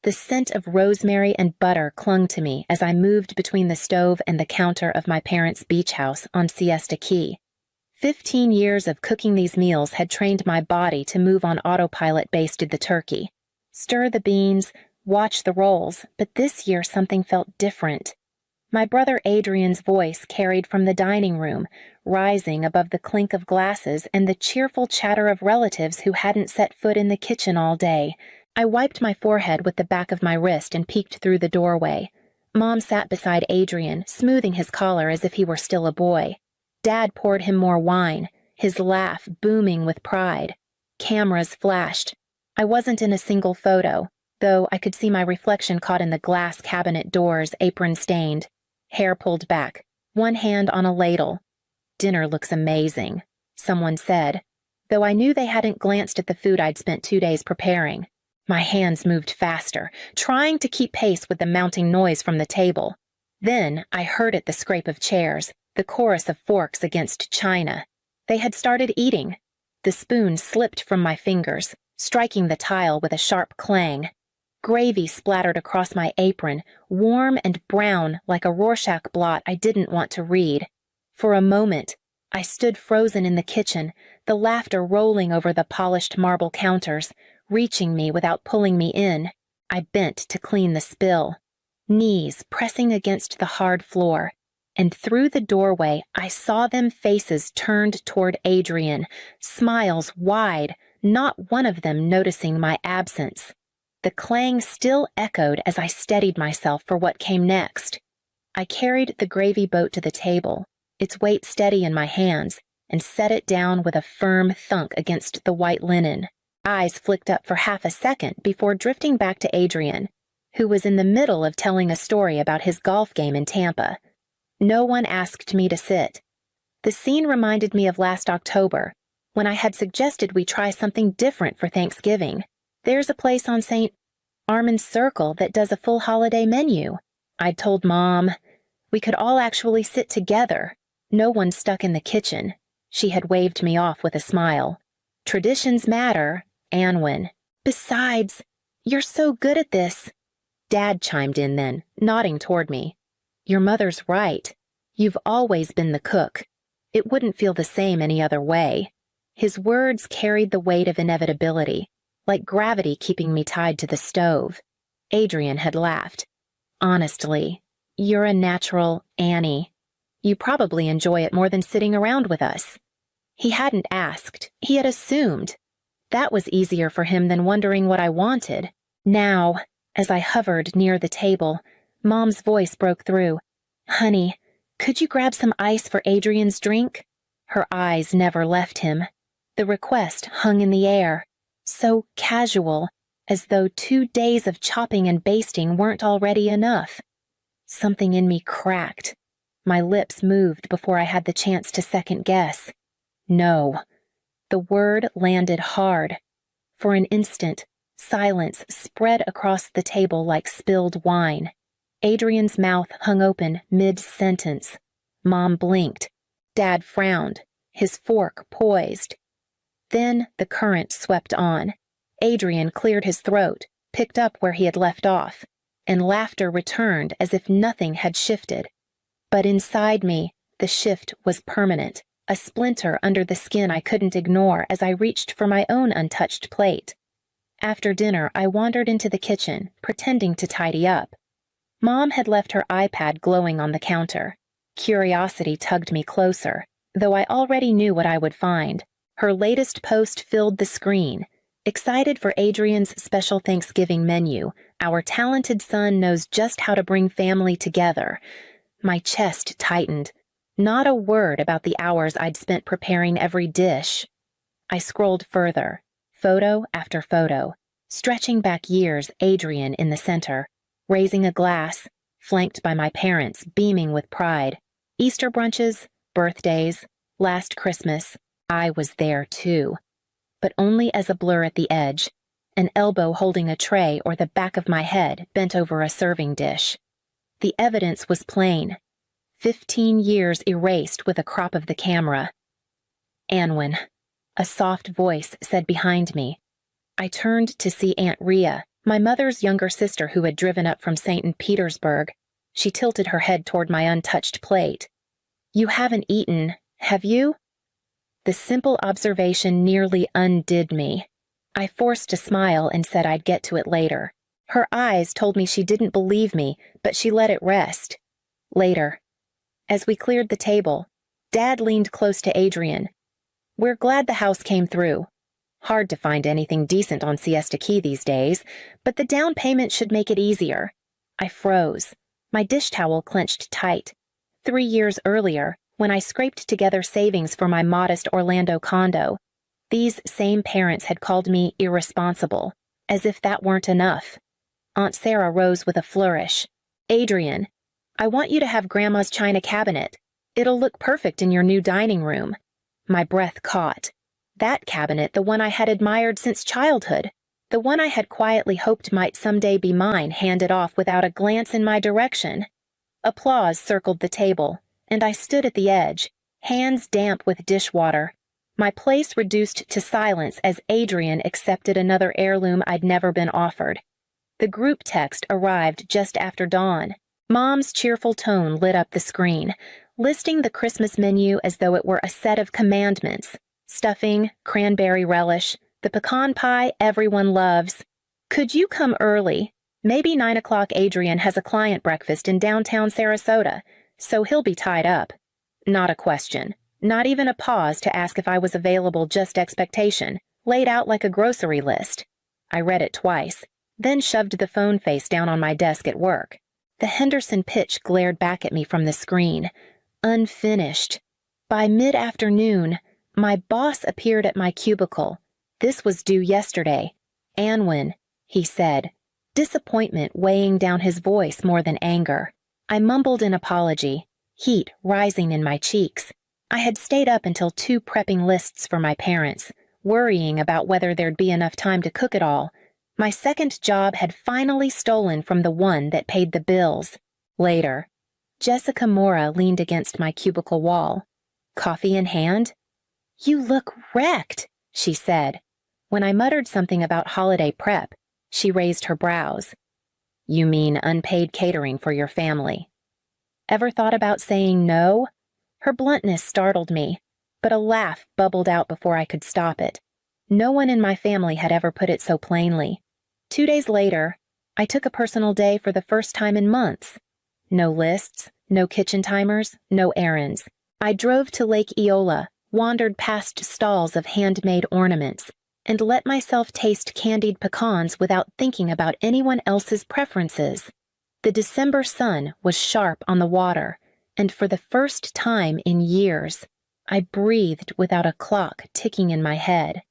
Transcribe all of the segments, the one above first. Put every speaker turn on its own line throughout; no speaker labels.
The scent of rosemary and butter clung to me as I moved between the stove and the counter of my parents' beach house on Siesta Key. 15 years of cooking these meals had trained my body to move on autopilot. Basted the turkey, stir the beans, watch the rolls, but this year something felt different. My brother Adrian's voice carried from the dining room, rising above the clink of glasses and the cheerful chatter of relatives who hadn't set foot in the kitchen all day. I wiped my forehead with the back of my wrist and peeked through the doorway. Mom sat beside Adrian, smoothing his collar as if he were still a boy. Dad poured him more wine, his laugh booming with pride. Cameras flashed. I wasn't in a single photo, though I could see my reflection caught in the glass cabinet doors, apron-stained. Hair pulled back, one hand on a ladle. "Dinner looks amazing," someone said, though I knew they hadn't glanced at the food I'd spent 2 days preparing. My hands moved faster, trying to keep pace with the mounting noise from the table. Then I heard it, the scrape of chairs, the chorus of forks against china. They had started eating. The spoon slipped from my fingers, striking the tile with a sharp clang. Gravy splattered across my apron, warm and brown like a Rorschach blot I didn't want to read. For a moment, I stood frozen in the kitchen, the laughter rolling over the polished marble counters, reaching me without pulling me in. I bent to clean the spill, knees pressing against the hard floor, and through the doorway I saw them, faces turned toward Adrian, smiles wide, not one of them noticing my absence. The clang still echoed as I steadied myself for what came next. I carried the gravy boat to the table, its weight steady in my hands, and set it down with a firm thunk against the white linen. Eyes flicked up for half a second before drifting back to Adrian, who was in the middle of telling a story about his golf game in Tampa. No one asked me to sit. The scene reminded me of last October, when I had suggested we try something different for Thanksgiving. "There's a place on St. Armand's Circle that does a full holiday menu," I'd told Mom. We could all actually sit together, no one stuck in the kitchen. She had waved me off with a smile. "Traditions matter, Anwin. Besides, you're so good at this." Dad chimed in then, nodding toward me. "Your mother's right. You've always been the cook. It wouldn't feel the same any other way." His words carried the weight of inevitability, like gravity keeping me tied to the stove. Adrian had laughed. "Honestly, you're a natural, Annie. You probably enjoy it more than sitting around with us." He hadn't asked, he had assumed. That was easier for him than wondering what I wanted. Now, as I hovered near the table, Mom's voice broke through. "Honey, could you grab some ice for Adrian's drink?" Her eyes never left him. The request hung in the air, so casual, as though 2 days of chopping and basting weren't already enough. Something in me cracked. My lips moved before I had the chance to second guess. No. The word landed hard. For an instant, silence spread across the table like spilled wine. Adrian's mouth hung open mid-sentence. Mom blinked. Dad frowned, his fork poised. Then the current swept on. Adrian cleared his throat, picked up where he had left off, and laughter returned as if nothing had shifted. But inside me, the shift was permanent, a splinter under the skin I couldn't ignore as I reached for my own untouched plate. After dinner, I wandered into the kitchen, pretending to tidy up. Mom had left her iPad glowing on the counter. Curiosity tugged me closer, though I already knew what I would find. Her latest post filled the screen. "Excited for Adrian's special Thanksgiving menu. Our talented son knows just how to bring family together." My chest tightened. Not a word about the hours I'd spent preparing every dish. I scrolled further, photo after photo, stretching back years, Adrian in the center, raising a glass, flanked by my parents, beaming with pride. Easter brunches, birthdays, last Christmas, I was there too. But only as a blur at the edge, an elbow holding a tray or the back of my head bent over a serving dish. The evidence was plain. 15 years erased with a crop of the camera. "Anwin," a soft voice said behind me. I turned to see Aunt Rhea, My mother's younger sister who had driven up from St. Petersburg. She tilted her head toward my untouched plate. "You haven't eaten, have you?" The simple observation nearly undid me. I forced a smile and said I'd get to it later. Her eyes told me she didn't believe me, but she let it rest. Later. As we cleared the table, Dad leaned close to Adrian. "We're glad the house came through. Hard to find anything decent on Siesta Key these days, but the down payment should make it easier." I froze. My dish towel clenched tight. 3 years earlier, when I scraped together savings for my modest Orlando condo, these same parents had called me irresponsible, as if that weren't enough. Aunt Sarah rose with a flourish. "Adrian, I want you to have Grandma's china cabinet. It'll look perfect in your new dining room." My breath caught. That cabinet, the one I had admired since childhood, the one I had quietly hoped might someday be mine, handed off without a glance in my direction. Applause circled the table, and I stood at the edge, hands damp with dishwater. My place reduced to silence as Adrian accepted another heirloom I'd never been offered. The group text arrived just after dawn. Mom's cheerful tone lit up the screen, listing the Christmas menu as though it were a set of commandments. Stuffing, cranberry relish, the pecan pie everyone loves. "Could you come early? Maybe 9 o'clock. Adrian has a client breakfast in downtown Sarasota, so he'll be tied up." Not a question, not even a pause to ask if I was available, just expectation, laid out like a grocery list. I read it twice, then shoved the phone face down on my desk at work. The Henderson pitch glared back at me from the screen. Unfinished. By mid-afternoon, my boss appeared at my cubicle. This was due yesterday. "Anwin," he said, disappointment weighing down his voice more than anger. I mumbled an apology, heat rising in my cheeks. I had stayed up until 2 prepping lists for my parents, worrying about whether there'd be enough time to cook it all. My second job had finally stolen from the one that paid the bills. Later. Jessica Mora leaned against my cubicle wall. Coffee in hand? "You look wrecked," she said. When I muttered something about holiday prep, she raised her brows. "You mean unpaid catering for your family?" Ever thought about saying no? Her bluntness startled me, but a laugh bubbled out before I could stop it. No one in my family had ever put it so plainly. 2 days later, I took a personal day for the first time in months. No lists, no kitchen timers, no errands. I drove to Lake Eola, wandered past stalls of handmade ornaments, and let myself taste candied pecans without thinking about anyone else's preferences. The December sun was sharp on the water, and for the first time in years, I breathed without a clock ticking in my head.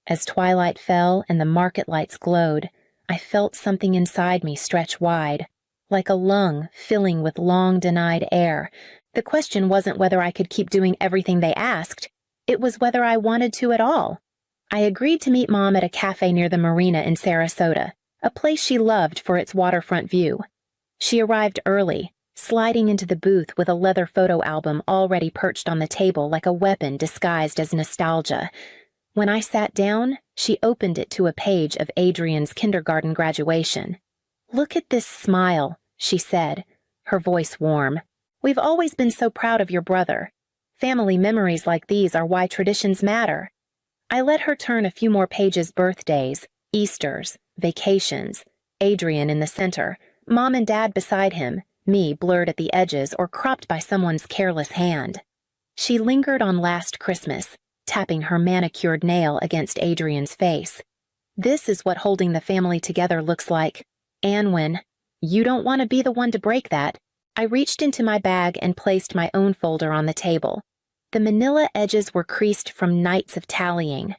As twilight fell and the market lights glowed, I felt something inside me stretch wide, like a lung filling with long-denied air. The question wasn't whether I could keep doing everything they asked. It was whether I wanted to at all. I agreed to meet Mom at a cafe near the marina in Sarasota, a place she loved for its waterfront view. She arrived early, sliding into the booth with a leather photo album already perched on the table like a weapon disguised as nostalgia. When I sat down, she opened it to a page of Adrian's kindergarten graduation. "Look at this smile," she said, her voice warm. "We've always been so proud of your brother. Family memories like these are why traditions matter." I let her turn a few more pages: birthdays, Easters, vacations, Adrian in the center, Mom and Dad beside him, me blurred at the edges or cropped by someone's careless hand. She lingered on last Christmas, tapping her manicured nail against Adrian's face. "This is what holding the family together looks like. Anwin, you don't want to be the one to break that." I reached into my bag and placed my own folder on the table. The manila edges were creased from nights of tallying.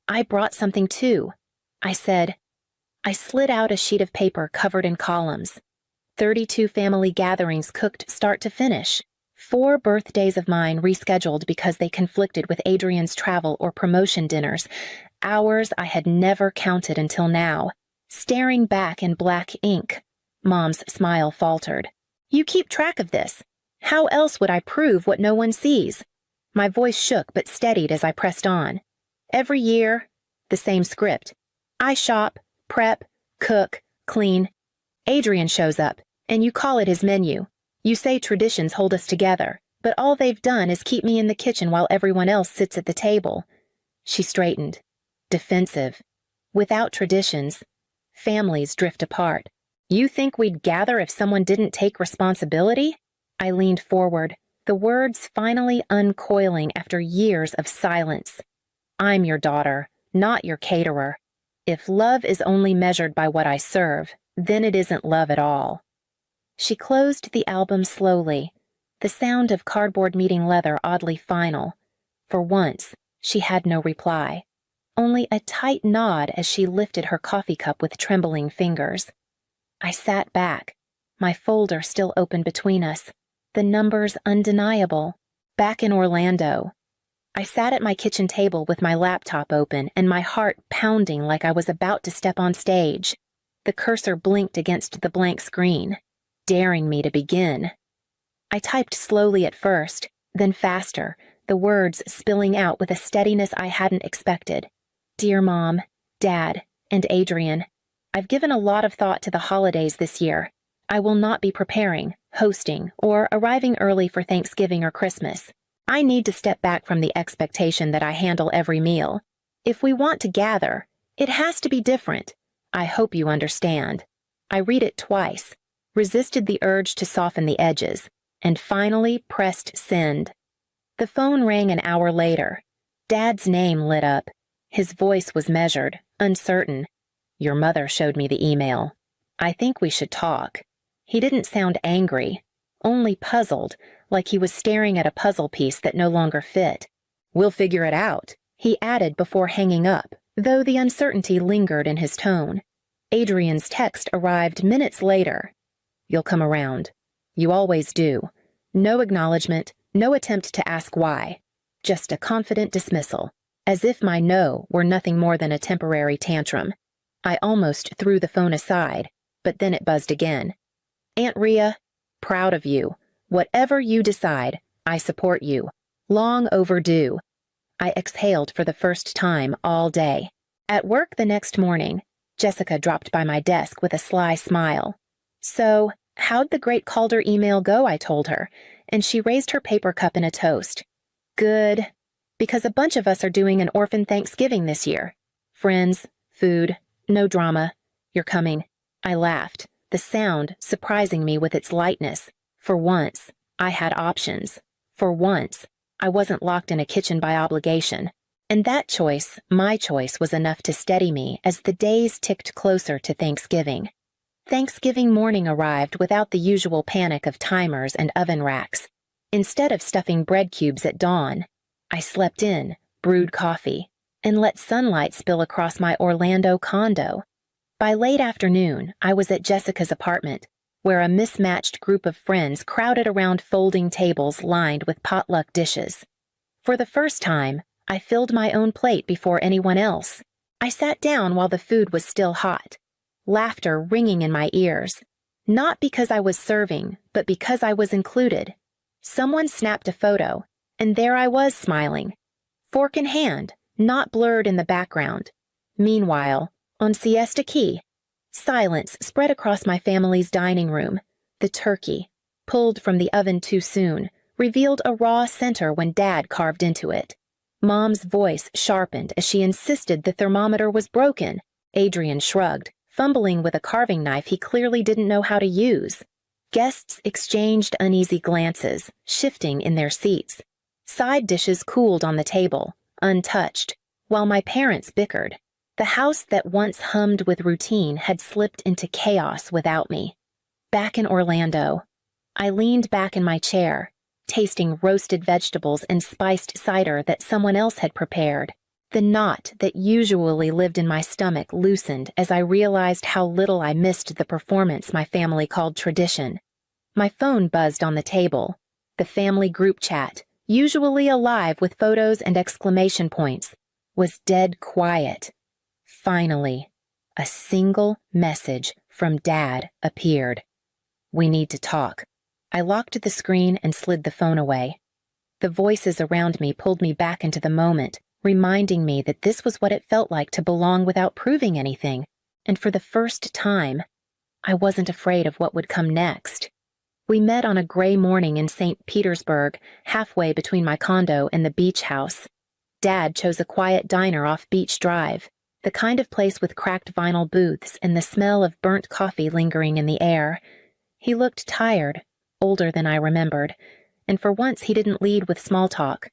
"I brought something too," I said. I slid out a sheet of paper covered in columns. 32 family gatherings cooked start to finish. 4 birthdays of mine rescheduled because they conflicted with Adrian's travel or promotion dinners. Hours I had never counted until now. Staring back in black ink, Mom's smile faltered. "You keep track of this. How else would I prove what no one sees?" My voice shook but steadied as I pressed on. "Every year, the same script. I shop, prep, cook, clean. Adrian shows up, and you call it his menu. You say traditions hold us together, but all they've done is keep me in the kitchen while everyone else sits at the table. She straightened. Defensive. Without traditions, families drift apart. You think we'd gather if someone didn't take responsibility? I leaned forward, the words finally uncoiling after years of silence. I'm your daughter, not your caterer. If love is only measured by what I serve, then it isn't love at all. She closed the album slowly, the sound of cardboard meeting leather oddly final. For once, she had no reply, only a tight nod as she lifted her coffee cup with trembling fingers. I sat back, my folder still open between us, the numbers undeniable. Back in Orlando. I sat at my kitchen table with my laptop open and my heart pounding like I was about to step on stage. The cursor blinked against the blank screen, daring me to begin. I typed slowly at first, then faster, the words spilling out with a steadiness I hadn't expected. Dear Mom, Dad, and Adrian, I've given a lot of thought to the holidays this year. I will not be preparing, hosting, or arriving early for Thanksgiving or Christmas. I need to step back from the expectation that I handle every meal. If we want to gather, it has to be different. I hope you understand. I read it twice, resisted the urge to soften the edges, and finally pressed send. The phone rang an hour later. Dad's name lit up. His voice was measured, uncertain. Your mother showed me the email. I think we should talk. He didn't sound angry, only puzzled, like he was staring at a puzzle piece that no longer fit. We'll figure it out, he added before hanging up, though the uncertainty lingered in his tone. Adrian's text arrived minutes later. You'll come around. You always do. No acknowledgement, no attempt to ask why. Just a confident dismissal, as if my no were nothing more than a temporary tantrum. I almost threw the phone aside, but then it buzzed again. Aunt Rhea, proud of you. Whatever you decide, I support you. Long overdue. I exhaled for the first time all day. At work the next morning, Jessica dropped by my desk with a sly smile. So, how'd the Great Calder email go, I told her, and she raised her paper cup in a toast. Good. Because a bunch of us are doing an orphan Thanksgiving this year. Friends, food, no drama. You're coming. I laughed, the sound surprising me with its lightness. For once, I had options. For once, I wasn't locked in a kitchen by obligation. And that choice, my choice, was enough to steady me as the days ticked closer to Thanksgiving. Thanksgiving morning arrived without the usual panic of timers and oven racks. Instead of stuffing bread cubes at dawn, I slept in, brewed coffee, and let sunlight spill across my Orlando condo. By late afternoon, I was at Jessica's apartment, where a mismatched group of friends crowded around folding tables lined with potluck dishes. For the first time, I filled my own plate before anyone else. I sat down while the food was still hot, laughter ringing in my ears, not because I was serving, but because I was included. Someone snapped a photo, and there I was smiling, fork in hand, not blurred in the background. Meanwhile, on Siesta Key, silence spread across my family's dining room. The turkey, pulled from the oven too soon, revealed a raw center when Dad carved into it. Mom's voice sharpened as she insisted the thermometer was broken. Adrian shrugged, fumbling with a carving knife he clearly didn't know how to use. Guests exchanged uneasy glances, shifting in their seats. Side dishes cooled on the table, untouched, while my parents bickered. The house that once hummed with routine had slipped into chaos without me. Back in Orlando, I leaned back in my chair, tasting roasted vegetables and spiced cider that someone else had prepared. The knot that usually lived in my stomach loosened as I realized how little I missed the performance my family called tradition. My phone buzzed on the table. The family group chat, usually alive with photos and exclamation points, was dead quiet. Finally, a single message from Dad appeared. We need to talk. I locked the screen and slid the phone away. The voices around me pulled me back into the moment, reminding me that this was what it felt like to belong without proving anything. and for the first time, I wasn't afraid of what would come next. We met on a gray morning in St. Petersburg, halfway between my condo and the beach house. Dad chose a quiet diner off Beach Drive, the kind of place with cracked vinyl booths and the smell of burnt coffee lingering in the air. He looked tired, older than I remembered, and for once he didn't lead with small talk.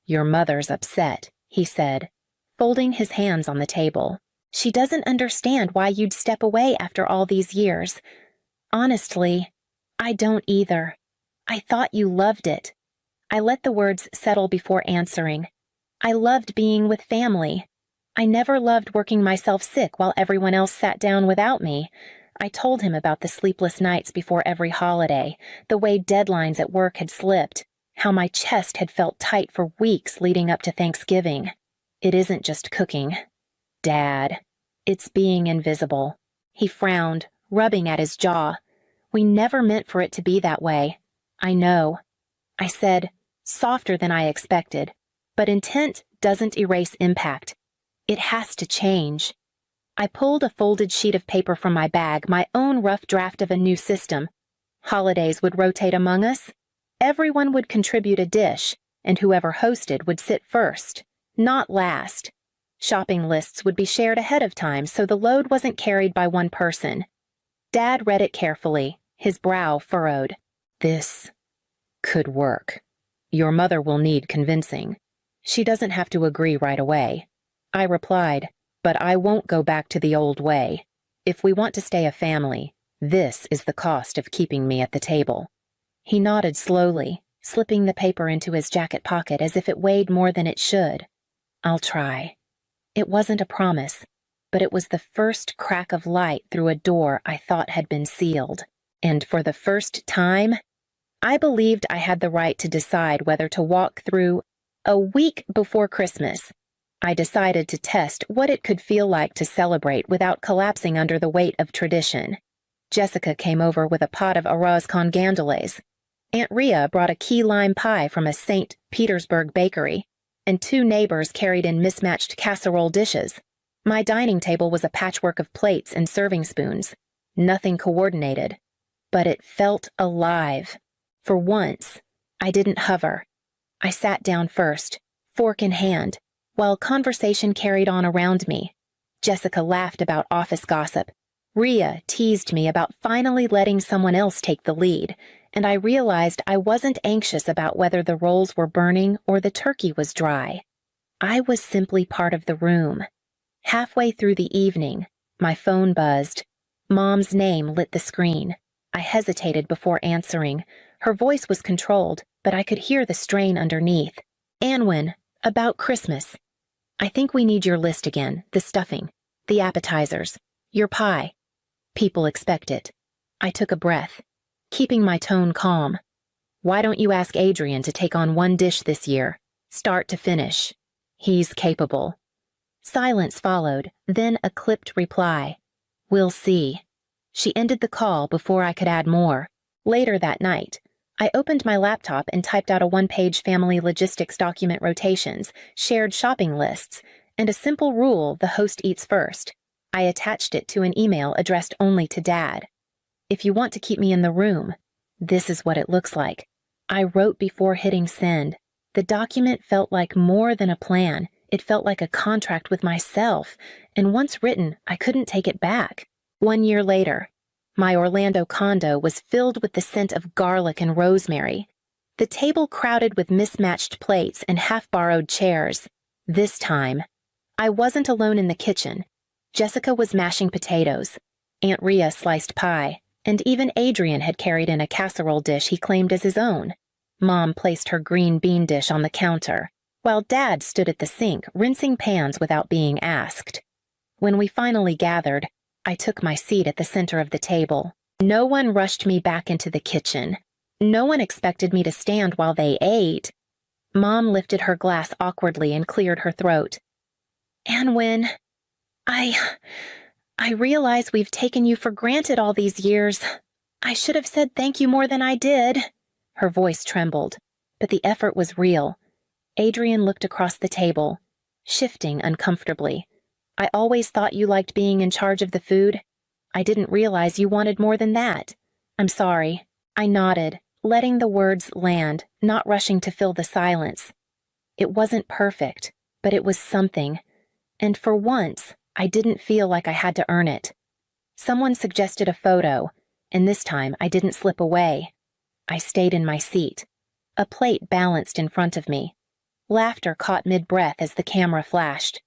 "Your mother's upset," he said, folding his hands on the table. "She doesn't understand why you'd step away after all these years. Honestly, I don't either. I thought you loved it." I let the words settle before answering. I loved being with family. I never loved working myself sick while everyone else sat down without me. I told him about the sleepless nights before every holiday, the way deadlines at work had slipped, how my chest had felt tight for weeks leading up to Thanksgiving. "It isn't just cooking, Dad. It's being invisible." He frowned, rubbing at his jaw. "We never meant for it to be that way. I know." I said, softer than I expected, "But intent doesn't erase impact. It has to change." I pulled a folded sheet of paper from my bag, my own rough draft of a new system. Holidays would rotate among us. Everyone would contribute a dish, and whoever hosted would sit first, not last. Shopping lists would be shared ahead of time, so the load wasn't carried by one person. Dad read it carefully, his brow furrowed. "This could work. Your mother will need convincing. She doesn't have to agree right away." I replied, "But I won't go back to the old way. If we want to stay a family, this is the cost of keeping me at the table." He nodded slowly, slipping the paper into his jacket pocket as if it weighed more than it should. "I'll try." It wasn't a promise, but it was the first crack of light through a door I thought had been sealed. And for the first time, I believed I had the right to decide whether to walk through. A week before Christmas, I decided to test what it could feel like to celebrate without collapsing under the weight of tradition. Jessica came over with a pot of arroz con gandules. Aunt Rhea brought a key lime pie from a St. Petersburg bakery, and 2 neighbors carried in mismatched casserole dishes. My dining table was a patchwork of plates and serving spoons, nothing coordinated, but it felt alive. For once, I didn't hover. I sat down first, fork in hand, while conversation carried on around me. Jessica laughed about office gossip. Rhea teased me about finally letting someone else take the lead, and I realized I wasn't anxious about whether the rolls were burning or the turkey was dry. I was simply part of the room. Halfway through the evening, my phone buzzed. Mom's name lit the screen. I hesitated before answering. Her voice was controlled, but I could hear the strain underneath. "Anwin, about Christmas. I think we need your list again, the stuffing, the appetizers, your pie. People expect it." I took a breath, keeping my tone calm. "Why don't you ask Adrian to take on one dish this year, start to finish? He's capable." Silence followed, then a clipped reply. "We'll see." She ended the call before I could add more. Later that night, I opened my laptop and typed out a 1-page family logistics document: rotations, shared shopping lists, and a simple rule: the host eats first. I attached it to an email addressed only to Dad. "If you want to keep me in the room, this is what it looks like." I wrote before hitting send. The document felt like more than a plan. It felt like a contract with myself, and once written, I couldn't take it back. 1 year later, my Orlando condo was filled with the scent of garlic and rosemary. The table crowded with mismatched plates and half-borrowed chairs. This time, I wasn't alone in the kitchen. Jessica was mashing potatoes. Aunt Rhea sliced pie, and even Adrian had carried in a casserole dish he claimed as his own. Mom placed her green bean dish on the counter, while Dad stood at the sink, rinsing pans without being asked. When we finally gathered, I took my seat at the center of the table. No one rushed me back into the kitchen. No one expected me to stand while they ate. Mom lifted her glass awkwardly and cleared her throat. "Anwin, I realize we've taken you for granted all these years. I should have said thank you more than I did." Her voice trembled, but the effort was real. Adrian looked across the table, shifting uncomfortably. I always thought you liked being in charge of the food. I didn't realize you wanted more than that. I'm sorry. I nodded, letting the words land, not rushing to fill the silence. It wasn't perfect, but it was something. And for once, I didn't feel like I had to earn it. Someone suggested a photo, and this time I didn't slip away. I stayed in my seat. A plate balanced in front of me. Laughter caught mid-breath as the camera flashed.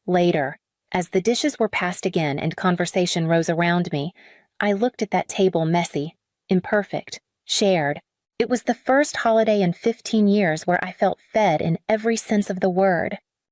Later, as the dishes were passed again and conversation rose around me, I looked at that table messy, imperfect, shared. It was the first holiday in 15 years where I felt fed in every sense of the word.